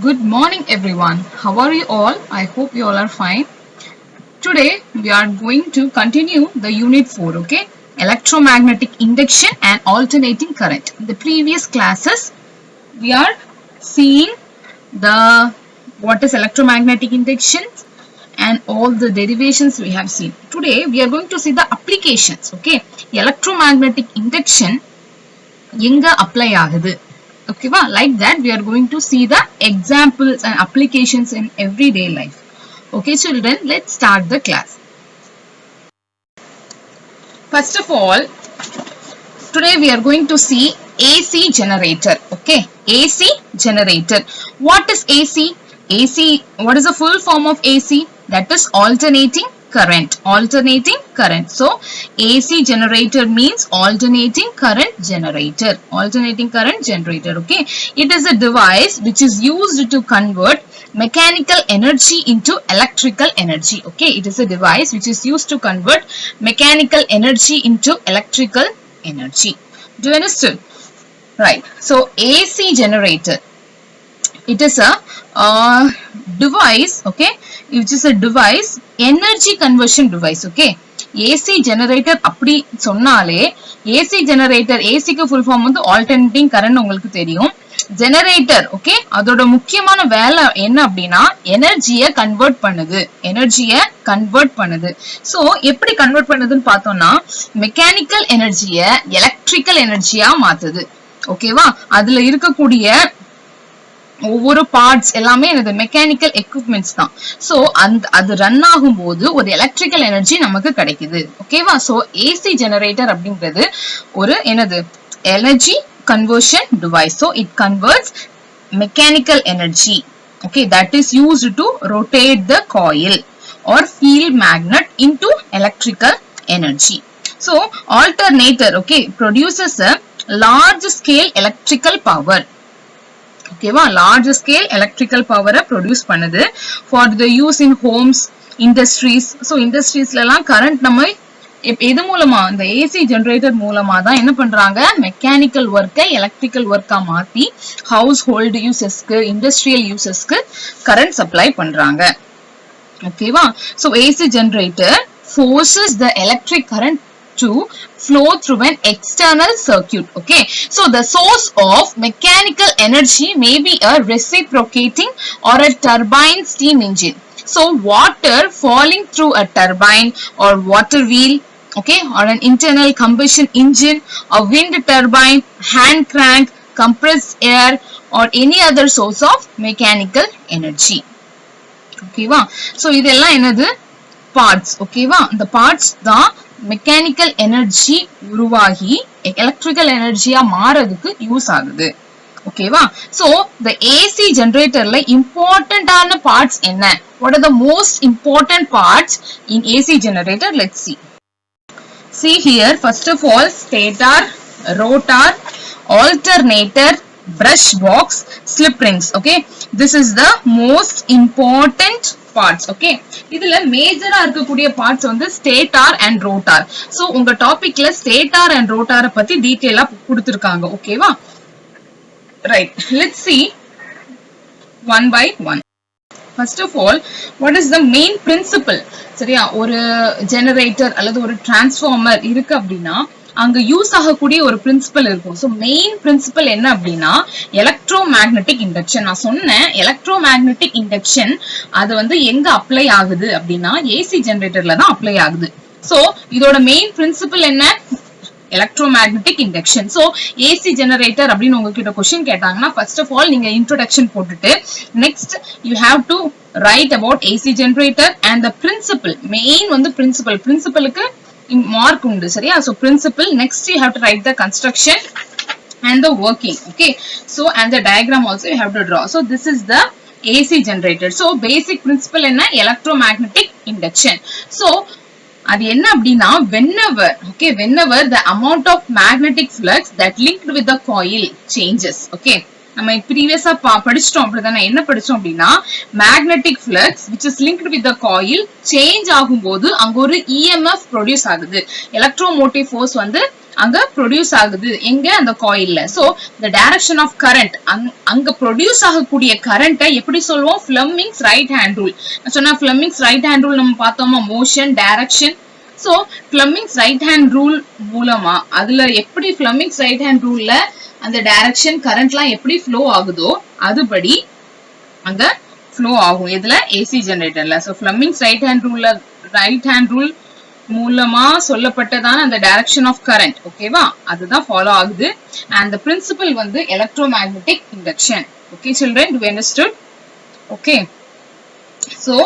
Good morning, everyone. How are you all? I hope you all are fine. Today, we are going to continue the unit 4, okay? Electromagnetic induction and alternating current. In the previous classes, we are seeing what is electromagnetic induction and all the derivations we have seen. Today, we are going to see the applications, okay? Electromagnetic induction எங்க apply ஆகுது. Okay, like that we are going to see the examples and applications in everyday life. Okay, children, let's start the class. First of all, today we are going to see AC generator. Okay, AC generator. What is AC? AC, what is the full form of AC? That is alternating current. Alternating current. So AC generator means alternating current generator. Alternating current generator. Okay, it is a device which is used to convert mechanical energy into electrical energy. Okay, it is a device which is used to convert mechanical energy into electrical energy. Do you understand? Right. So AC generator, it is a device, okay, which is a device, energy conversion device. Okay, AC generator அப்படி சொன்னாலே AC generator, AC க்கு full form வந்து alternating current உங்களுக்கு தெரியும். Generator, okay, அதோட முக்கியமான வேலை என்ன அப்படின்னா எனர்ஜியை கன்வெர்ட் பண்ணுது. எனர்ஜியை கன்வெர்ட் பண்ணுது. சோ எப்படி கன்வெர்ட் பண்ணுதுன்னு பார்த்தோம்னா மெக்கானிக்கல் எனர்ஜியை எலக்ட்ரிக்கல் எனர்ஜியா மாத்துது. ஓகேவா? அதுல இருக்கக்கூடிய ஒவ்வொரு பார்ட்ஸ் எல்லாமே என்னது மெக்கானிக்கல் எக்யூப்மெண்ட்ஸ் தான். சோ அது ரன் ஆகும்போது ஒரு எலக்ட்ரிக்கல் எனர்ஜி நமக்கு கிடைக்குது. ஓகேவா? சோ ஏசி ஜெனரேட்டர் அப்படிங்கிறது ஒரு என்னது energy conversion device. So it converts mechanical energy, okay, that is used to rotate the coil or field magnet into electrical energy. So alternator, okay, produces a large scale electrical power. ஓகேவா? Large scale electrical பவரை produce பண்ணுது for the use in homes, industries. So இண்டஸ்ட்ரீஸ்ல எல்லாம் current நம்ம எது மூலமா, இந்த AC generator மூலமா தான் என்ன பண்றாங்க, மெக்கானிக்கல் ஒர்க்கை எலக்ட்ரிக்கல் ஒர்க்கா மாத்தி ஹவுஸ் ஹோல்டு யூசஸ்க்கு, இண்டஸ்ட்ரியல் யூசஸ்க்கு கரண்ட் சப்ளை பண்றாங்க. ஓகேவா? So AC generator forces the electric current to flow through an external circuit. Okay, so the source of mechanical energy may be a reciprocating or a turbine steam engine. So water falling through a turbine or water wheel, okay, or an internal combustion engine, a wind turbine, hand crank, compressed air, or any other source of mechanical energy. Okay va? So இதெல்லாம் என்னது parts. ஓகேவா? இந்த parts தான் mechanical energy உருவாகி electrical எனர்ஜியா மாறதுக்கு use ஆகுது. ஓகேவா? So the AC ஜெனரேட்டர்ல இம்பார்ட்டன்டான பார்ட்ஸ் என்ன? What are the most important parts in AC generator? Let's see. See here, first of all, stator, rotor, alternator, brush box, slip rings. Okay, this is the most important parts. Okay, இதுல மேஜரா இருக்கக்கூடிய parts வந்து stator and rotor. So உங்க டாபிக்ல stator and ரோட்டாரை பத்தி டீடைலா கொடுத்திருக்காங்க. ஓகேவா? Right, let's see one by one. First of all, what is the main principle? சரியா? ஒரு ஜெனரேட்டர் அல்லது ஒரு டிரான்ஸ்ஃபார்மர் இருக்கு அப்படின்னா அங்க யூஸ் ஆகக்கூடிய ஒரு பிரின்சிபல் இருக்கும். சோ மெயின் பிரின்சிபல் என்ன அப்படின்னா எலக்ட்ரோமேக்னெட்டிக் இண்டக்ஷன். நான் சொன்னேன் எலக்ட்ரோமேக்னெட்டிக் இண்டக்ஷன் அது வந்து எங்க அப்ளை ஆகுது அப்படின்னா ஏசி ஜெனரேட்டர்ல தான் அப்ளை ஆகுது. சோ இதோட மெயின் பிரின்சிபல் என்ன? Electromagnetic induction. So AC generator அப்படின்னு உங்ககிட்ட கொஸ்டின் கேட்டாங்கன்னா ஃபர்ஸ்ட் ஆஃப் ஆல் நீங்க இன்ட்ரோடக்ஷன் போட்டுட்டு next you have to write about AC generator and the principle. Main வந்து பிரின்சிபலுக்கு mark undu, சரியா? So principle, next you have to write the construction and the working. Okay, so and the diagram also you have to draw. So this is the AC generator. So basic principle enna? Electromagnetic induction. So அது என்ன அப்படின்னா whenever the amount of magnetic flux that linked with the coil changes. Okay, நம்ம ப்ரீவியஸா படிச்சிட்டோம். அப்படிதானே? என்ன படிச்சோம் அப்படின்னா magnetic flux which is linked with the coil change ஆகும்போது அங்க ஒரு EMF ப்ரொடியூஸ் ஆகுது. எலக்ட்ரோமோட்டிவ் ஃபோர்ஸ் வந்து அங்க ப்ரொடியூஸ் ஆகுது எங்க அந்த காயில்ல. So the direction of current அங்க ப்ரொடியூஸ் ஆகக்கூடிய கரண்ட்டை எப்படி சொல்லுவோம்? Fleming's right hand rule. நான் சொன்னா Fleming's right hand rule நம்ம பார்த்தோமா, motion direction. So Fleming's right hand rule மூலமா அதுல எப்படி Fleming's right hand ruleல அந்த டைரக்ஷன் கரண்ட்லாம் எப்படி ஃப்ளோ ஆகுதோ அதுபடி அங்க ஃப்ளோ ஆகும். இதுல ஏசி ஜெனரேட்டர்ல. So Fleming's right hand rule மூலமா சொல்லப்பட்டதான அந்த டைரக்ஷன் ஆஃப் கரண்ட், ஓகேவா, அதுதான் ஃபாலோ ஆகுது. அண்ட் the principle வந்து electromagnetic induction. Okay children, do you understood? Okay, so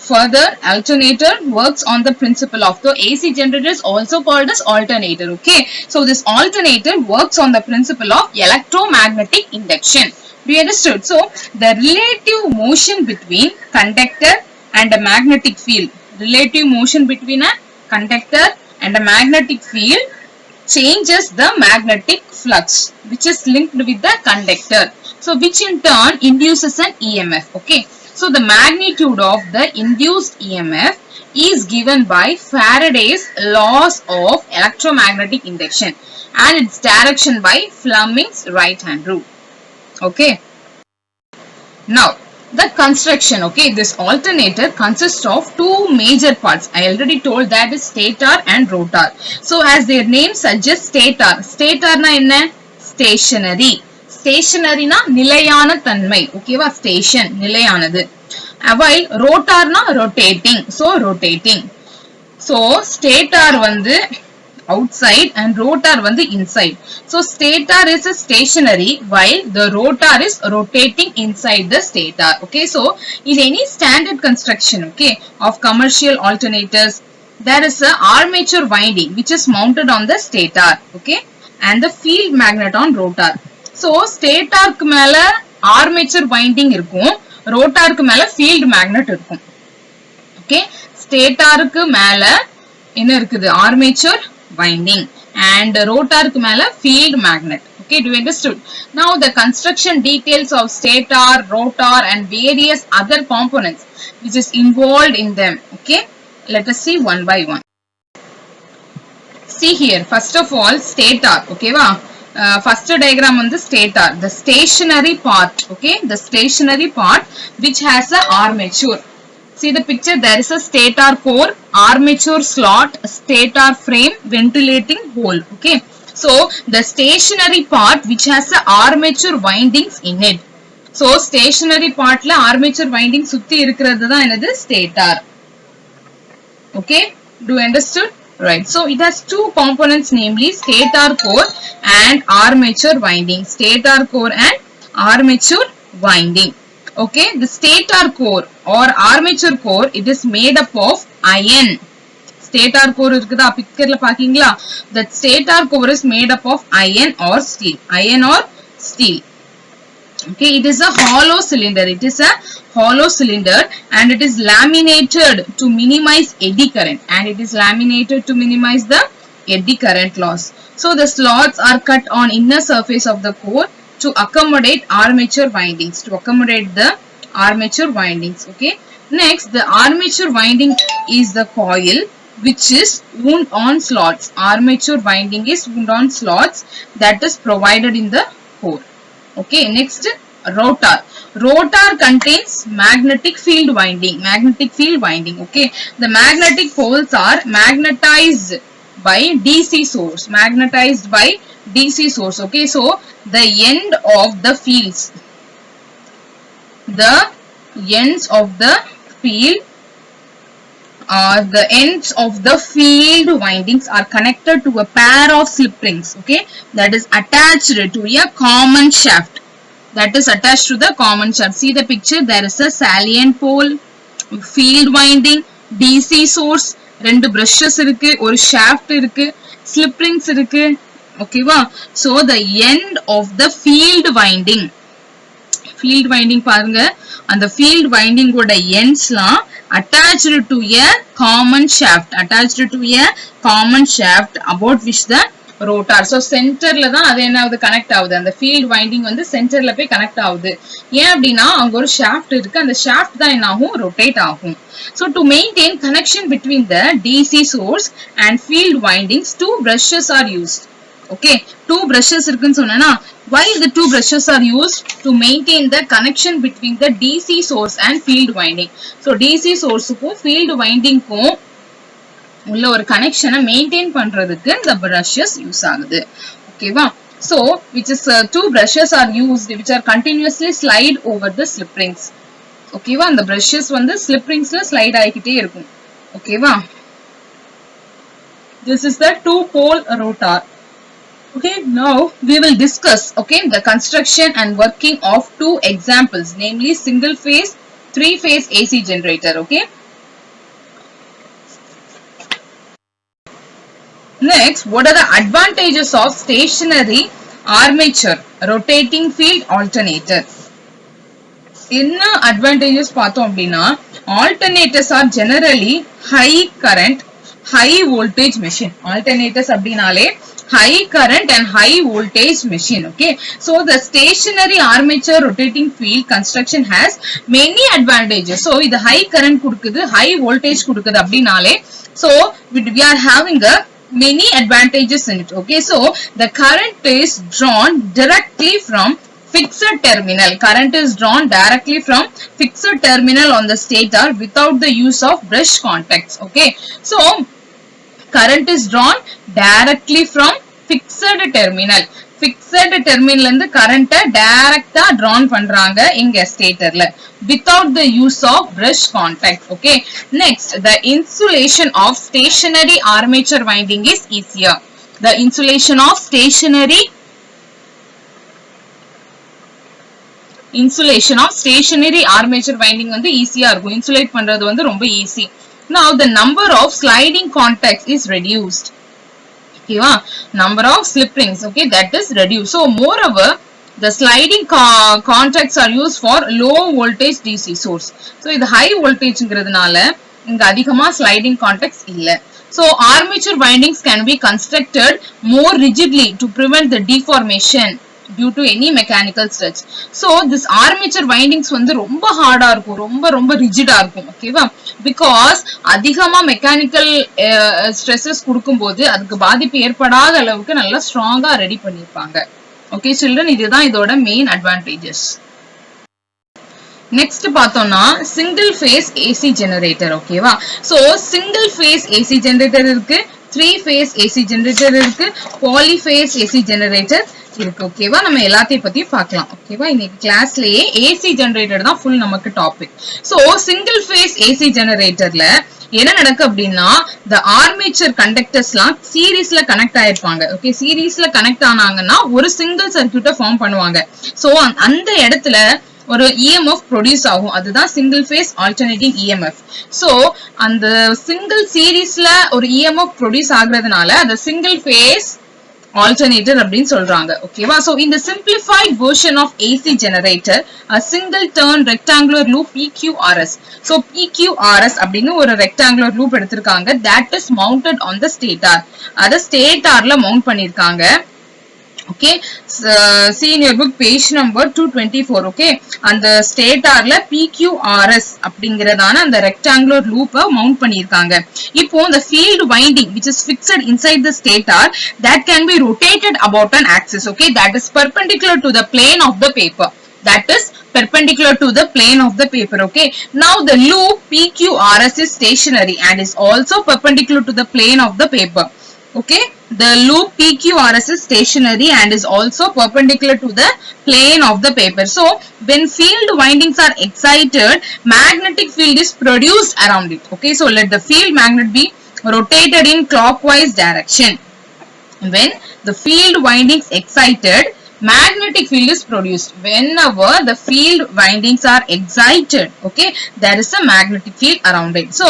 further alternator works on the principle of the AC generator is also called as alternator. Okay, so this alternator works on the principle of electromagnetic induction. Do you understood? So the relative motion between conductor and a magnetic field, relative motion between a conductor and a magnetic field changes the magnetic flux which is linked with the conductor, so which in turn induces an EMF. Okay, so the magnitude of the induced EMF is given by Faraday's laws of electromagnetic induction and its direction by Fleming's right hand rule. Okay, now the construction. Okay, this alternator consists of two major parts. I already told that is stator and rotor. So as their name suggests, stator na enna? Stationary. Stationary na நிலையான தன்மை. ஓகேவா, station நிலையானது. while rotor na rotating. So rotating. So stator வந்து outside and rotor வந்து inside. So stator is a stationary while the rotor is rotating inside the stator. Okay, so in any standard construction, okay, of commercial alternators, there is a armature winding which is mounted on the stator, okay, and the field magnet on rotor. So stator க்கு மேல armature winding இருக்கும், rotor க்கு மேல field magnet இருக்கும். Okay, stator க்கு மேல என்ன இருக்குது? Armature winding and rotor க்கு மேல field magnet. Okay, do you understood? Now the construction details of stator, rotor and various other components which is involved in them. Okay, let us see one by one. See here, first of all stator. Okay va, first diagram on the stator, the stationary part. Okay, the stationary part which has a armature. See the picture, there is a stator core, armature slot, stator frame, ventilating hole. Okay, so the stationary part which has the armature windings in it. So stationary part la armature windings சுத்தி இருக்கிறது தான் என்னது? Stator. Okay, do you understood? Right, so it has two components, namely stator core and armature winding. Stator core and armature winding. Okay, the stator core or armature core, it is made up of iron. Stator core இருக்குதா pictureல பாக்கீங்களா? That stator core is made up of iron or steel. Iron or steel. Okay, it is a hollow cylinder. It is a hollow cylinder and it is laminated to minimize eddy current. And it is laminated to minimize the eddy current loss. So the slots are cut on inner surface of the core to accommodate armature windings. To accommodate the armature windings. Okay. Next, the armature winding is the coil which is wound on slots. Armature winding is wound on slots that is provided in the core. Okay, next rotor. Rotor contains magnetic field winding. Magnetic field winding. Okay, the magnetic poles are magnetized by DC source. Magnetized by DC source. Okay, so the end of the fields. The ends of the field. The ends of the field windings are connected to a pair of slip rings. Okay, that is attached to a common shaft. That is attached to the common shaft. See the picture, there is a salient pole, field winding, DC source, ரெண்டு brushes இருக்கு, ஒரு shaft இருக்கு, slip rings இருக்கு. Okay வா? So the end of the field winding. Field winding பாருங்க, அந்த field winding ஓட endsலாம் attached to a common shaft. Attached to a common shaft about which the rotor. So சென்டர்ல தான் அது என்ன ஆகுது கனெக்ட் ஆகுது. அந்த ஃபீல்ட் வைண்டிங் வந்து சென்டர்ல போய் கனெக்ட் ஆகுது. ஏன் அப்படின்னா அங்க ஒரு ஷாஃப்ட் இருக்கு. அந்த ஷாஃப்ட் தான் என்ன ஆகும் ரொட்டேட் ஆகும். So to maintain connection between the DC source and field windings, two brushes are used. Okay, two brushes இருக்குன்னு சொன்னேனா, why the two brushes are used? To maintain the connection between the DC source and field winding. So DC source க்கும் field winding க்கும் உள்ள ஒரு கனெக்ஷனை maintain பண்றதுக்கு இந்த brushes use ஆகுது. ஓகேவா? So which is two brushes are used which are continuously slide over the slip rings. ஓகேவா? அந்த brushes வந்து slip ringsல slide ஆகிக்கிட்டே இருக்கும். ஓகேவா? This is the two pole rotor. Okay, now we will discuss the construction and working of two examples, namely single phase, three phase AC generator. Okay. Next, what are the advantages of stationary armature rotating field alternator? என்ன advantages பார்த்தோம் அப்படின்னா, alternators are generally high current, high voltage machine. Alternators அப்படினாலே high current and high voltage machine. Okay, so the stationary armature rotating field construction has many advantages. So இது high current கொடுக்குது, high voltage கொடுக்குது அப்படினாலே, so we are having a many advantages in it. Okay, so the current is drawn directly from fixed terminal. Current is drawn directly from fixed terminal on the stator without the use of brush contacts. Okay, so current is drawn directly from fixed terminal. Fixed terminal இருந்து current direct drawn பண்றாங்க இங்க statorல without the use of brush contact. Okay, next the insulation of stationary armature winding is easier. The insulation of stationary armature winding வந்து ஈஸியா இருக்கும். Insulate பண்றது வந்து ரொம்ப easy. Now the number of sliding contacts is reduced. Okay, number of slip rings, okay, that is reduced. So moreover, the sliding contacts are used for low voltage DC source. So இது high voltage ங்கிறதுனால இங்க அதிகமா sliding contacts இல்ல. So armature windings can be constructed more rigidly to prevent the deformation due to any mechanical stretch. So this armature windings வந்து ரொம்ப ஹார்டா இருக்கும், ரொம்ப ரிஜிடா இருக்கும். ஓகேவா? பிகாஸ் அதிகமா மெக்கானிக்கல் ஸ்ட்ரெஸ்ஸஸ் கொடுக்கும்போது அதுக்கு பாதிப்பு ஏற்படாத அளவுக்கு நல்லா ஸ்ட்ராங்கா ரெடி பண்ணிருப்பாங்க. ஓகே சில்ட்ரன், இதுதான் இதோட மெயின் அட்வான்டேஜஸ். நெக்ஸ்ட் பார்த்தோம்னா சிங்கிள் ஃபேஸ் ஏசி ஜெனரேட்டர். ஓகேவா? So single phase AC generator இருக்கு, 3 phase AC generator இருக்கு, polyphase AC generator இருக்கு. ஓகேவா? நம்ம எல்லாத்தையும் பத்தி பார்க்கலாம். ஓகேவா? இன்னைக்கு கிளாஸ்லயே AC generator தான் ஃபுல் நமக்கு topic. So single phase AC generatorல என்ன நடக்கு அப்படின்னா, the armature conductorsலாம் சீரிஸ்ல கனெக்ட் ஆயிருப்பாங்க. ஓகே, சீரிஸ்ல கனெக்ட் ஆனாங்கன்னா ஒரு சிங்கிள் சர்க்யூட்டை ஃபார்ம் பண்ணுவாங்க. சோ அந்த இடத்துல ஒரு EMF ப்ரொடியூஸ் ஆகும். அதுதான் single phase alternating EMF. So அந்த சிங்கிள் சீரிஸ்ல ஒரு EMF ப்ரொடியூஸ் ஆகுறதுனால அந்த சிங்கிள் ஃபேஸ் ஆல்டர்னேட்டர் அப்படின்னு சொல்றாங்க. ஓகேவா? சோ இந்த simplified version of AC generator a single turn rectangular loop PQRS. So PQRS அப்படின்னு ஒரு rectangular loop எடுத்திருக்காங்க. That is mounted on the stator. அத ஸ்டேட்டார்ல மவுண்ட் பண்ணிருக்காங்க. Okay, see in your book page number 224. Okay, அந்த ஸ்டேட்டார்ல PQRS அப்படிங்கறதான அந்த rectangular loop mount பண்ணிருக்காங்க. இப்போ the field winding which is fixed inside the stator that can be rotated about an axis. Okay, that is perpendicular to the plane of the paper. That is perpendicular to the plane of the paper. Okay, now the loop PQRS is stationary and is also perpendicular to the plane of the paper. Okay, the loop PQRS is stationary and is also perpendicular to the plane of the paper. So when field windings are excited, magnetic field is produced around it. Okay, so let the field magnet be rotated in clockwise direction. When the field windings excited, magnetic field is produced. Whenever the field windings are excited, okay, there is a magnetic field around it. So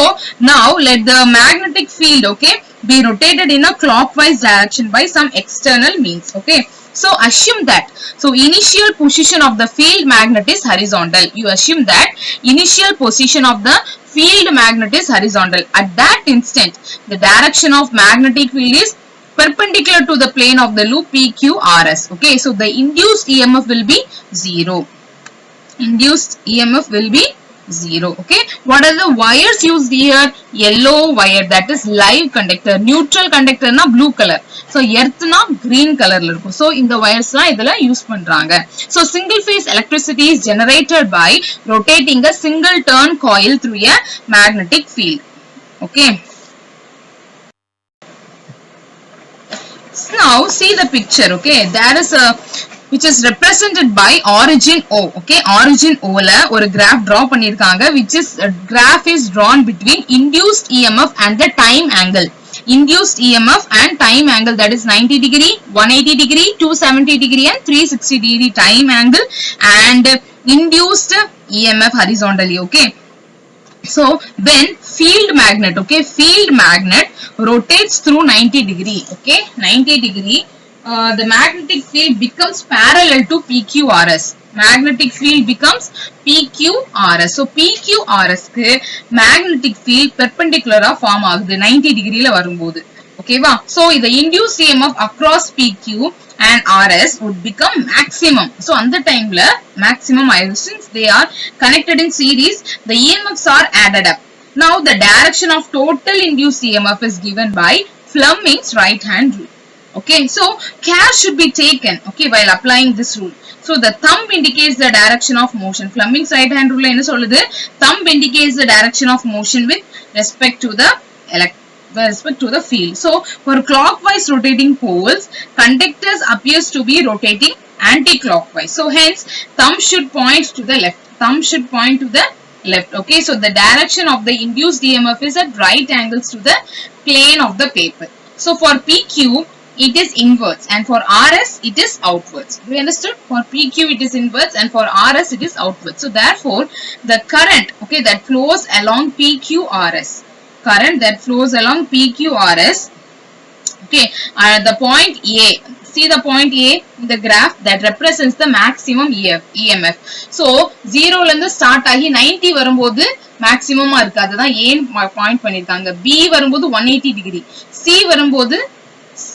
now let the magnetic field, okay, be rotated in a clockwise direction by some external means. Okay, so assume that initial position of the field magnet is horizontal. You assume that initial position of the field magnet is horizontal. At that instant the direction of magnetic field is perpendicular to the plane of the loop PQRS. Okay, so the induced EMF will be 0. Induced EMF will be 0. Okay, what are the wires used here? Yellow wire, that is live conductor. Neutral conductor na blue color. So earth na green color la irukum. So இந்த wires la idella use பண்றாங்க. So single phase electricity is generated by rotating a single turn coil through a magnetic field. Okay, now see the picture. Okay, there is a which is represented by origin O. Okay, origin O la ஒரு graph draw பண்ணிருக்காங்க, which is graph is drawn between induced EMF and the time angle. Induced EMF and time angle, that is 90 degree, 180 degree, 270 degree and 360 degree time angle, and induced EMF horizontally. Okay, so when field magnet, okay, field magnet rotates through 90 degree, okay, 90 degree, the magnetic field becomes parallel to PQRS. Magnetic field becomes PQRS. So PQRS க்கு magnetic field perpendicular form ஆகுது 90 degree ல வரும்போது. Okay வா? So the induced EMF across PQ and RS would become maximum. So on the time la maximum ஆயிடுது. Since they are connected in series, the EMFs are added up. Now the direction of total induced EMF is given by Fleming's right hand rule. Okay, so care should be taken, okay, while applying this rule. So the thumb indicates the direction of motion. Fleming's right hand rule என்ன சொல்லுது? Thumb indicates the direction of motion with respect to the field. So for clockwise rotating poles, conductors appears to be rotating anti-clockwise. So hence thumb should point to the left. Thumb should point to the left. Okay, so the direction of the induced EMF is at right angles to the plane of the paper. So for PQ it is inwards, and for RS it is outwards. Do you understood? For PQ it is inwards and for RS it is outwards. So therefore the current, okay, that flows along PQRS, current that flows along PQRS, okay, the point A, see the point A in the graph, that represents the maximum EMF. So 0 ல இருந்து start ஆகி 90 வரும்போது மேக்ஸிமமா இருக்கு, அதுதான் ஏன் point பண்ணிருக்காங்க. B வரும்போது 180 degree, C வரும்போது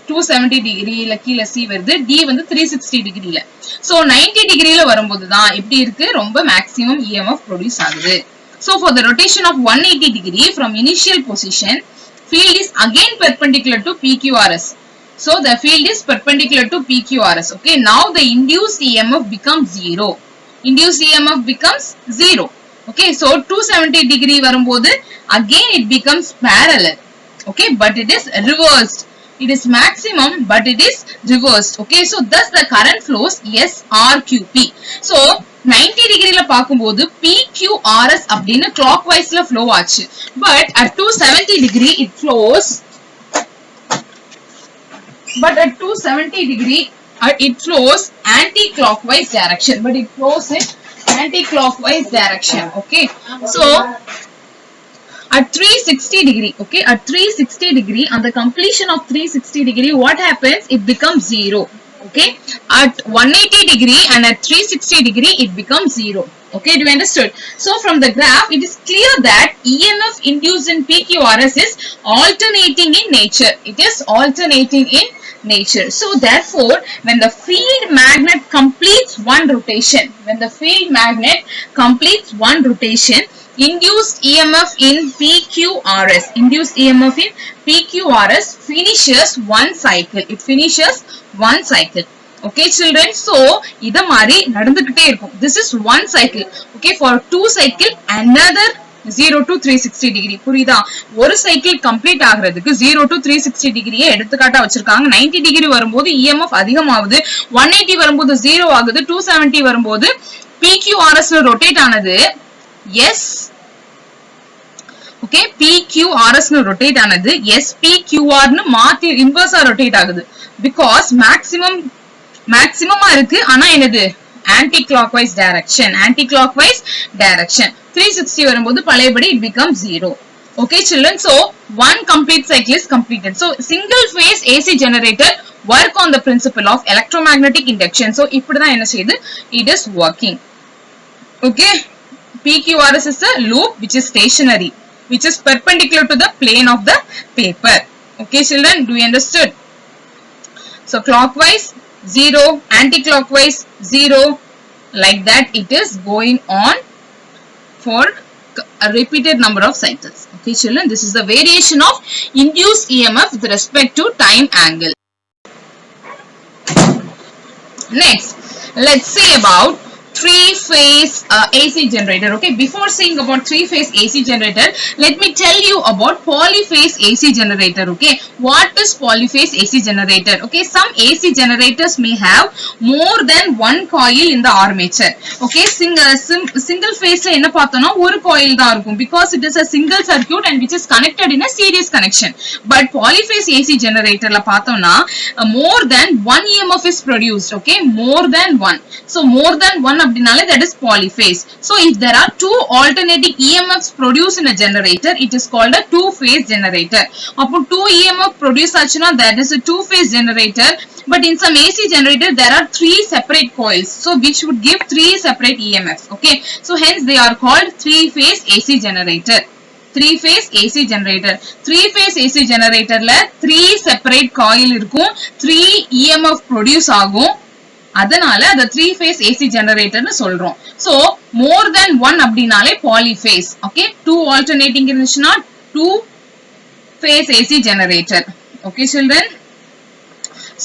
270 டிகிரில கீழ C வருது, D வந்து 360 டிகிரில. சோ 90 டிகிரில வரும்போது தான் எப்படி இருக்கு, ரொம்ப மேக்ஸிமம் EMF ப்ரொடியூஸ் ஆகுது. So for the rotation of 180 degree from initial position, field is again perpendicular to PQRS. So the field is perpendicular to PQRS. Okay, now the induced EMF becomes 0. Induced EMF becomes 0. Okay, so 270 degree வரும்போது again it becomes parallel. Okay, but it is reversed. It is maximum but it is reversed. Okay, so thus the current flows SRQP. So 90 degree ல பாக்கும்போது PQRS அப்படினு clockwise ல flow ஆச்சு, but at 270 degree it flows, but at 270 degree it flows anti-clockwise direction, but it flows in anti-clockwise direction. Okay, so at 360 degree, okay, at 360 degree, on the completion of 360 degree, what happens? It becomes 0. Okay, at 180 degree and at 360 degree, it becomes 0. Okay, do you understood? So from the graph, it is clear that EMF induced in PQRS is alternating in nature. It is alternating in nature. So therefore, when the field magnet completes one rotation, when the field magnet completes one rotation, induced EMF in PQRS, induced EMF in PQRS finishes one cycle. It finishes one cycle. Okay children, so இத மாதிரி நடந்துக்கிட்டே இருக்கும். This is one cycle. Okay, for two cycle another 0 to 360 degree. புரியுதா? ஒரு cycle complete ஆகிறதுக்கு 0 to 360 டிகிரியை எடுத்துக்காட்டா வச்சிருக்காங்க. 90 டிகிரி வரும்போது EMF அதிகமாகுது, 180 வரும்போது 0 ஆகுது, 270 வரும்போது PQRS ரொட்டேட் ஆனது okay, PQRS rotate ஆனது SPQR னு மாத்தி இன்வர்ஸா ரொட்டேட் ஆகுது, because maximum இருக்கு, ஆனா என்னது anti clockwise direction, 360 வரும்போது பழையபடி it becomes 0. Okay children, so one complete cycle is completed. So single phase AC generator work on the principle of electromagnetic induction. So இப்படிதான் என்ன செய்யுது, it is working. Okay, PQRS is a loop which is stationary, which is perpendicular to the plane of the paper. Okay children, do you understood? So clockwise 0, anti-clockwise 0, like that it is going on for a repeated number of cycles. Okay children, this is the variation of induced EMF with respect to time angle. Next, let's see about three-phase AC generator. Okay, before saying about three-phase AC generator, let me tell you about polyphase AC generator. Okay, what is polyphase AC generator? Okay, some AC generators may have more than one coil in the armature. Okay, single phase la enna paathona oru coil da irukum because it is a single circuit and which is connected in a series connection. But polyphase AC generator la paathona more than one EMF is produced. Okay, more than one. So more than one abdinale, that is polyphase. So if there are two alternating EMFs produced in a generator, it is called a two-phase generator. Upon two EMF produced achuna, that is a two-phase generator. But in some AC generator, there are three separate coils, so which would give three separate EMFs. Okay, so hence they are called three-phase AC generator. Three-phase AC generator. Three-phase AC generator la three separate coil irukum, three EMF produce agum. அதனால the three phase AC generator னு சொல்றோம். So more than one அப்படினாலே polyphase. Okay, two alternating இருந்துச்சுனா two phase AC generator. Okay children,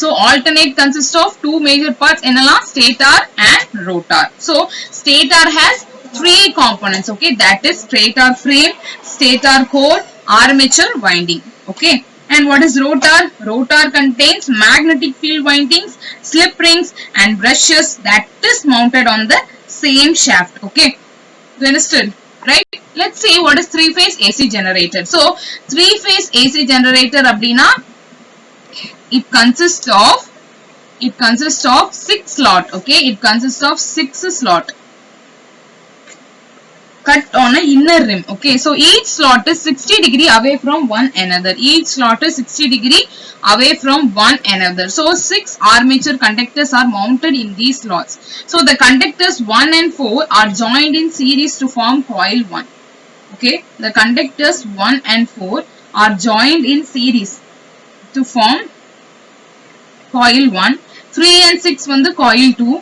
so alternate consists of two major parts என்னலாம் stator and rotor. So stator has three components. Okay, that is stator frame, stator core, armature winding. Okay, and what is rotor? Rotor contains magnetic field windings, slip rings and brushes that is mounted on the same shaft. Okay, you understood, right? Let's see what is three-phase AC generator. So three-phase AC generator abdina, it consists of 6 slot. Okay, it consists of 6 slot cut on a inner rim. Okay, so each slot is 60 degree away from one another. Each slot is 60 degree away from one another. So 6 armature conductors are mounted in these slots. So the conductors 1 and 4 are joined in series to form coil 1. Okay, the conductors 1 and 4 are joined in series to form coil 1. 3 and 6 வந்து coil 2,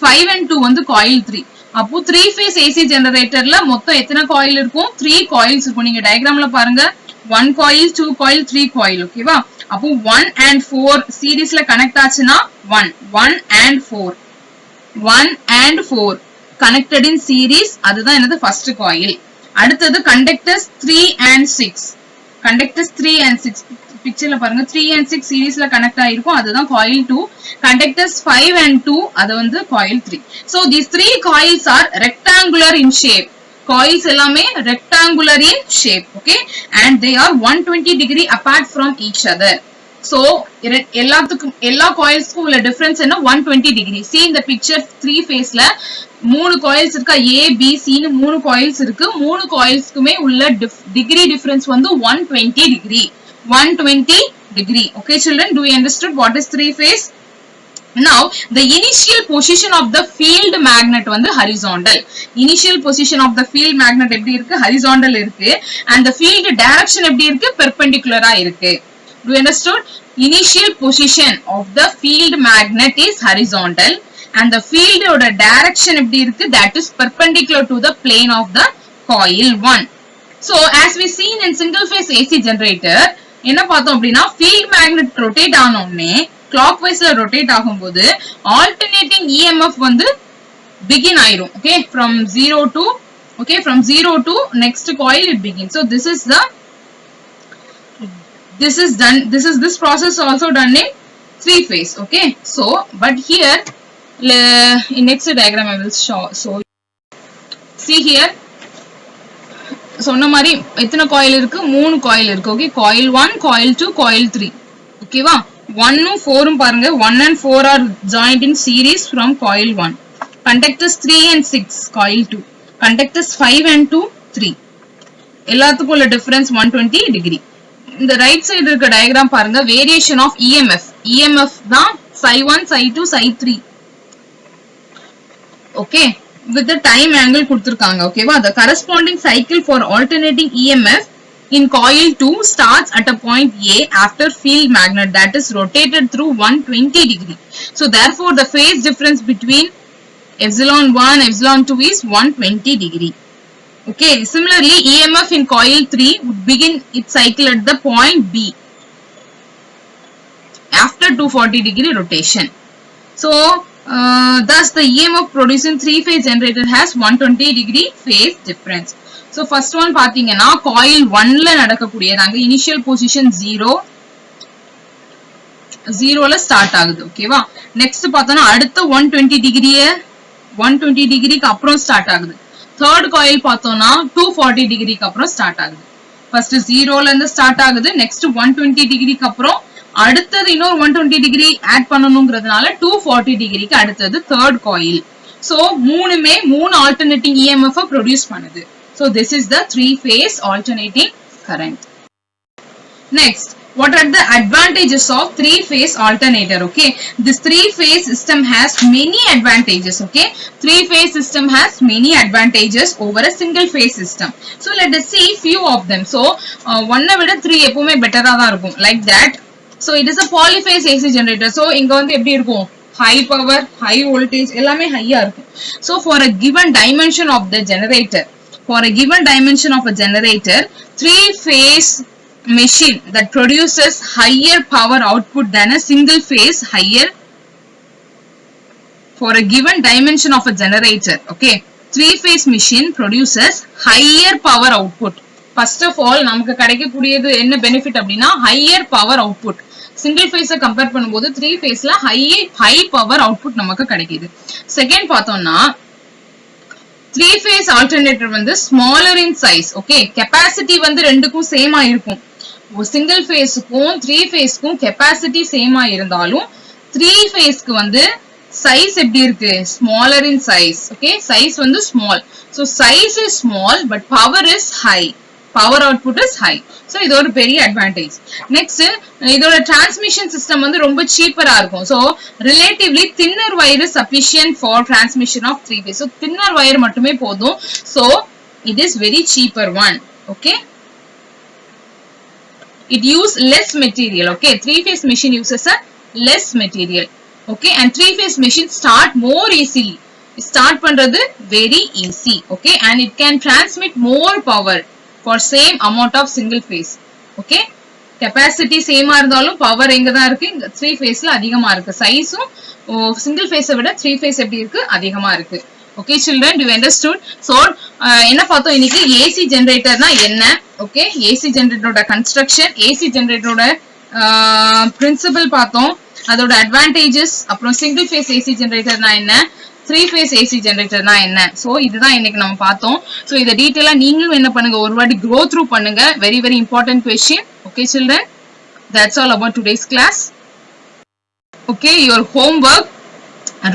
5 and 2 வந்து coil 3. அப்போ 3 phase AC generatorல மொத்தம் எத்தனை coil இருக்கும்? 3 coils இருக்கும். நீங்க டயகிராம்ல பாருங்க, 1 coil, 2 coil, 3 coil. ஓகேவா? அப்போ 1 and 4 சீரிஸ்ல கனெக்ட் ஆச்சுனா 1 and 4 connected in series, அதுதான் என்னது first coil. அடுத்தது conductors 3 and 6. Conductors 3 and 6 picture பாருங்க, 3 and 6 சீரிஸ்ல கனெக்ட் ஆயிருக்கும், அதுதான் coil 2. Conductors 5 and 2 அது வந்து coil 3. So these three coils are rectangular in shape. Coils எல்லாமே rectangular in shape. Okay, and they are 120 degree apart from each other. So எல்லா coilsக்கும் உள்ள difference என்ன? 120 degree. See in the picture 3 phase ல 3 coils இருக்கா, A, B, C னு 3 coils இருக்கு. 3 coilsக்குமே உள்ள degree difference வந்து 120 degree. 120 degree. Okay children, do you understood what is three phase? Now the initial position of the field magnet வந்து horizontal. Initial position of the field magnet எப்படி இருக்கு? Horizontal இருக்கு. And the field direction எப்படி இருக்கு? Perpendicular ஆ இருக்கு. Do you understood? Initial position of the field magnet is horizontal and the field oda direction எப்படி இருக்கு? That is perpendicular to the plane of the coil 1. So as we seen in single phase AC generator, என்ன பார்த்தோம் அப்படின்னா, field magnet rotate ஆனோடனே clockwise ல rotate ஆகும்போது alternating EMF வந்து begin ஆயிரும். Okay, from 0 to next coil it begins. So this process also done in three phase. Okay, so but here in next diagram I will show. See here, சொன்ன மாதிரி எத்தனை coil இருக்கு? 3 coil இருக்கு. Okay, coil 1, coil 2, coil 3. ஓகேவா? 1 ம் 4 ம் பாருங்க, 1 and 4 are joined in series from coil 1. Conductors 3 and 6 coil 2. Conductors 5 and 2 3. எல்லாத்துக்கும் உள்ள difference 120 degree. இந்த ரைட் சைடு இருக்க டயகிராம் பாருங்க, வேரியேஷன் ஆஃப் EMF தான் psi1, psi2, psi3. Okay, with the time angle கொடுத்திருக்காங்க. ஓகேவா? the corresponding cycle for alternating EMF in coil 2 starts at a point A after field magnet that is rotated through 120 degree. So therefore the phase difference between epsilon 1 epsilon 2 is 120 degree. Okay, similarly EMF in coil 3 would begin its cycle at the point B after 240 degree rotation. So thus the EMF produced in 3-phase generator has 120 degree phase difference. So first one பாத்தீங்கன்னா coil 1 ல நடக்கக்கூடியது அங்க initial position 0 ல start ஆகுது. ஓகேவா? Next பார்த்தோம்னா அடுத்த 120 டிகிரிக்கு அப்புறம் ஸ்டார்ட் ஆகுது. தேர்ட் coil பார்த்தோம்னா 240 டிகிரிக்கு அப்புறம் ஸ்டார்ட் ஆகுது. ஃபர்ஸ்ட் 0 ல இருந்து ஸ்டார்ட் ஆகுது. நெக்ஸ்ட் 120 டிகிரிக்கு அப்புறம் அடுத்தது இன்னொரு 120 டிகிரி ஆட் பண்ணனும்ங்கிறதுனால 240 டிகிரிக்கு அடுத்தது தேர்ட் coil. So மூணுமே மூணு alternating EMF ப்ரொடியூஸ் பண்ணுது. So this is the 3-phase alternating current. Next, what are the advantages of 3-phase alternator? Okay, this 3-phase system has many advantages. Okay, 3-phase system has many advantages over a single phase system. So let us see few of them. So 1 விட 3 எப்பவுமே பெட்டரா தான் இருக்கும். Like that. So it is a polyphase AC generator. So இங்க வந்து எப்படி இருக்கும்? High power, high voltage எல்லாமே ஹையா இருக்கும். So for a given dimension of the generator, 3-phase machine that produces higher power output than a single phase for a given dimension of a generator. Okay, 3-phase machine produces higher power output. First of all நமக்கு கிடைக்கக்கூடியது என்ன benefit அப்படினா higher power output. Single ஃபேஸை compare பண்ணும்போது 3 ஃபேஸ்ல high power output நமக்கு கிடைக்குது. Second பார்த்தோம்னா 3 phase alternator வந்து smaller in size. Okay, capacity வந்து ரெண்டுக்கும் சேமா இருக்கும். சிங்கிள் ஃபேஸ்க்கும் 3 ஃபேஸ்க்கும் capacity சேமா இருந்தாலும் 3 ஃபேஸ்க்கு வந்து size எப்படி இருக்கு? Smaller in size. Okay, size வந்து small. So size is small but power is high. Power output is high. So இது ஒரு பெரிய advantage. Next, இதோட transmission system வந்து ரொம்ப cheaper-ஆ இருக்கும். So relatively thinner wire is sufficient for transmission of 3 phase. So thinner wire மட்டுமே போதும். So it is very cheaper one. Okay. It use less material. Okay, 3-phase machine uses a less material. Okay, and 3-phase machine start more easily. Start பண்றது very easy. Okay, and it can transmit more power for same amount of single phase. Okay, capacity same இருந்தாலும் power எங்க தான் இருக்கு? 3 phaseல அதிகமா இருக்கு. சைஸும் single phase விட 3 phase எப்படி இருக்கு? அதிகமா இருக்கு. Okay children, do you understood? So என்ன பார்த்தோம் இன்னைக்கு? AC generator னா என்ன? Okay, AC generator ஓட construction, AC generator ஓட principle பார்த்தோம். அதோட advantages, அப்புறம் single phase AC generator னா என்ன? 3-phase AC generator na enna. So இதுதான் இன்னைக்கு நம்ம பார்த்தோம். So இத டீடைலா நீங்களும் என்ன பண்ணுங்க, ஒரு வாட்டி go through பண்ணுங்க. Very very important question. Okay children, that's all about today's class. Okay, your homework,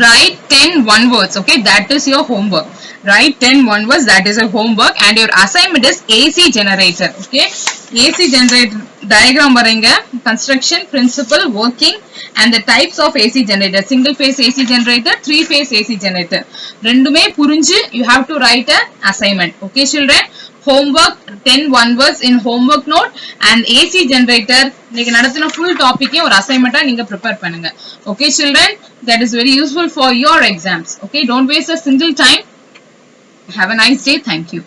write 10 one words. Okay, that is your homework. Write 10 one words, that is your homework, and your assignment is AC generator. Okay, AC generator diagram varenga, construction, principle, working, and the types of AC generator. Single phase AC generator, 3-phase AC generator. Rendume purinju you have to write a assignment. Okay children, homework 10 one words in homework note, and AC generator நீங்க நடத்தின full topic or assignment நீங்க prepare பண்ணுங்க. Okay children, that is very useful for your exams. Okay, don't waste a single time. Have a nice day. Thank you.